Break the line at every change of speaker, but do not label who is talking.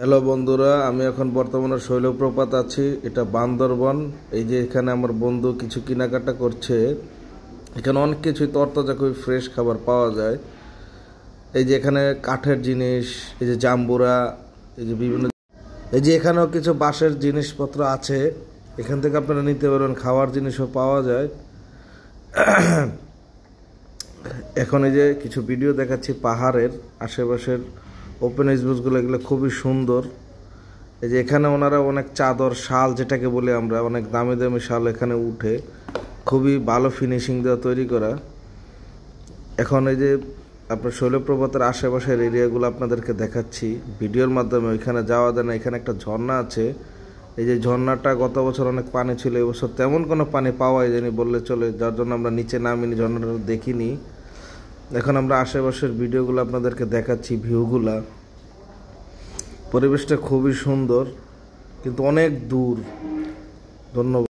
Hello বন্ধুরা, আমি এখন বর্তমানে শৈলপ্রপাত আছি। এটা বান্দরবন। এই যে এখানে আমার বন্ধু কিছু কেনাকাটা করছে। এখানে অনেক কিছুই তরতাজা খুবই ফ্রেশ খাবার পাওয়া যায়। এই যে এখানে কাঠের জিনিস, এই যে জাম্বুরা, এই যে বিভিন্ন, এই যে এখানেও কিছু বাঁশের জিনিসপত্র আছে। এখান থেকে আপনারা নিতে পারবেন, খাওয়ার জিনিসও পাওয়া যায়। এখন এই যে কিছু ভিডিও দেখাচ্ছি পাহাড়ের আশেপাশের ওপেন স্পেসগুলো, এগুলো খুবই সুন্দর। এই যে এখানে ওনারা অনেক চাদর, শাল যেটাকে বলি আমরা, অনেক দামি দামি শাল এখানে উঠে, খুবই ভালো ফিনিশিং দেওয়া তৈরি করা। এখন এই যে আপনার শৈলপ্রপাতের আশেপাশের এরিয়াগুলো আপনাদেরকে দেখাচ্ছি ভিডিওর মাধ্যমে। ওইখানে যাওয়া যায় না। এখানে একটা ঝর্ণা আছে। এই যে ঝর্ণাটা গত বছর অনেক পানি ছিল, এবছর তেমন কোনো পানি পাওয়াই যায়নি বললে চলে, যার জন্য আমরা নিচে নামিনি, ঝর্ণাটা দেখিনি। এখন আমরা আশেপাশের ভিডিওগুলো আপনাদেরকে দেখাচ্ছি, ভিউগুলা। পরিবেশটা খুবই সুন্দর, কিন্তু অনেক দূর। ধন্যবাদ।